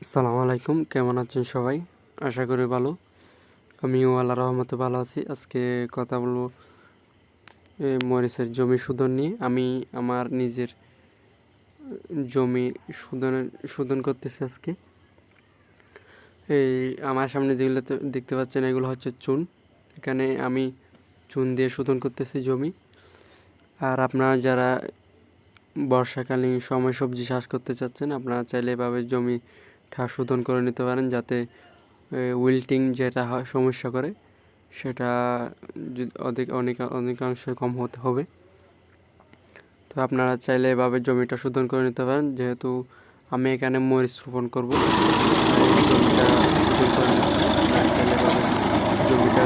আসসালামু আলাইকুম, কেমন আছেন সবাই? আশা করি ভালো। আমিও আল্লাহর রহমতে ভালো আছি। আজকে কথা বলবো মরিচের জমি শোধন নিয়ে। আমি আমার নিজের জমি শোধন করতেছি আজকে। এই আমার সামনে যেগুলো দেখতে পাচ্ছেন, এগুলো হচ্ছে চুন। এখানে আমি চুন দিয়ে শোধন করতেছি জমি। আর আপনারা যারা বর্ষাকালীন সময় সবজি চাষ করতে চাচ্ছেন, আপনারা চাইলে এভাবে জমিটা শোধন করে নিতে পারেন, যাতে উইল্টিং যেটা হয় সমস্যা করে সেটা অনেকাংশে কম হতে হবে। তো আপনারা চাইলে এভাবে জমিটা শোধন করে নিতে পারেন। যেহেতু আমি এখানে মরিচ রোপণ করবো, জমিটা শোধন করে নিচ্ছি। আপনারা চাইলে এভাবে জমিটা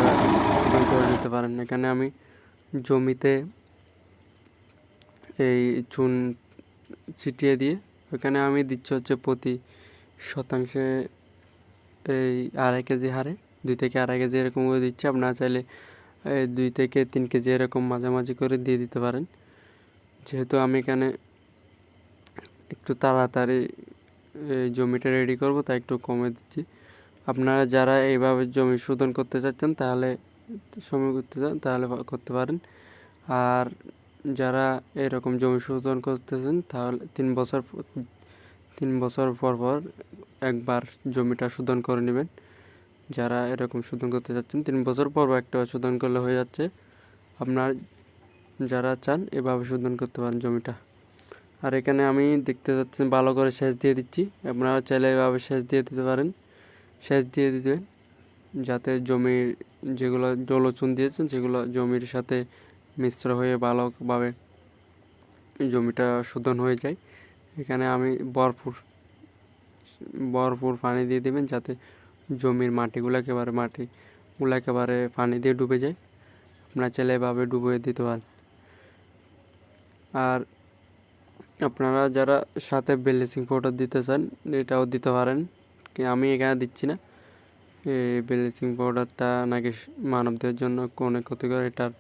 শোধন করে নিতে পারেন। এখানে আমি জমিতে এই চুন ছিটিয়ে দিয়ে, এখানে আমি দিচ্ছি হচ্ছে প্রতি শতাংশে এই 2.5 কেজি হারে 2 থেকে 2.5 কেজি এরকম করে দিচ্ছি। আপনারা চাইলে 2 থেকে 3 কেজি এরকম মাঝামাঝি করে দিয়ে দিতে পারেন। যেহেতু আমি এখানে একটু তাড়াতাড়ি জমিটা রেডি করব, তাই একটু কমে দিচ্ছি। আপনারা যারা এইভাবে জমি শোধন করতে চাচ্ছেন, তাহলে সময় করতে চান তাহলে করতে পারেন। আর যারা এরকম জমি শোধন করতেছেন, তাহলে 3 বছর পর পর একবার জমিটা শোধন করে নেবেন। যারা এরকম শোধন করতে চাচ্ছেন 3 বছর পর একটা শোধন করলে হয়ে যাচ্ছে। আপনার যারা চান এভাবে শোধন করতে পারেন জমিটা। আর এখানে আমি দেখতে যাচ্ছেন ভালো করে সেচ দিয়ে দিচ্ছি। আপনারা চাইলে এভাবে সেচ দিয়ে দিতে পারেন। সেচ দিয়ে দিবেন যাতে জমির যেগুলো জলচুন দিয়েছেন সেগুলো জমির সাথে মিশ্র হয়ে ভালোভাবে জমিটা শোধন হয়ে যায়। এখানে আমি ভরপুর পানি দিয়ে দেবেন, যাতে জমির মাটিগুলো একেবারে পানি দিয়ে ডুবে যায়। আপনারা চাইলে এভাবে ডুবিয়ে দিতে পারেন। আর আপনারা যারা সাথে ব্লিচিং পাউডার দিতে চান, এটাও দিতে পারেন। আমি এখানে দিচ্ছি না। এই ব্লিচিং পাউডারটা নাকি মানবদের জন্য অনেক ক্ষতিকর, এটার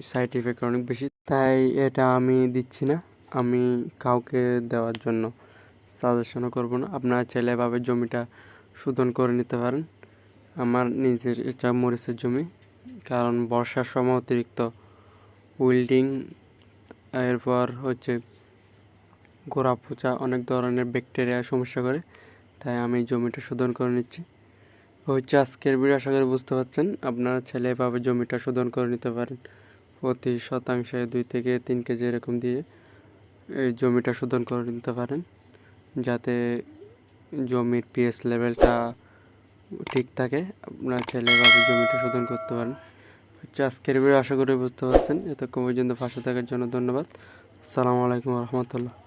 সাইড ইফেক্ট অনেক বেশি, তাই এটা আমি দিচ্ছি না। আমি কাউকে দেওয়ার জন্য সাজেশনও করব না। আপনারা চাইলে এভাবে জমিটা শোধন করে নিতে পারেন। আমার নিজের এটা মরিচের জমি, কারণ বর্ষার সময় অতিরিক্ত উইল্ডিং, এরপর হচ্ছে গোড়া পচা, অনেক ধরনের ব্যাকটেরিয়া সমস্যা করে, তাই আমি জমিটা শোধন করে নিচ্ছি। আজকের ভিডিও আশা করি বুঝতে পারছেন। আপনারা ছেলে এভাবে জমিটা শোধন করে নিতে পারেন। প্রতি শতাংশে 2 থেকে 3 কেজি এরকম দিয়ে এই জমিটা শোধন করে নিতে পারেন, যাতে জমির পিএইচ লেভেলটা ঠিক থাকে। আপনারা ছেলে এভাবে জমিটা শোধন করতে পারেন। আজকের ভিডিও আশা করি বুঝতে পারছেন। এতক্ষণ পর্যন্ত পাশে থাকার জন্য ধন্যবাদ। আসসালামু আলাইকুম রহমতুল্লাহ।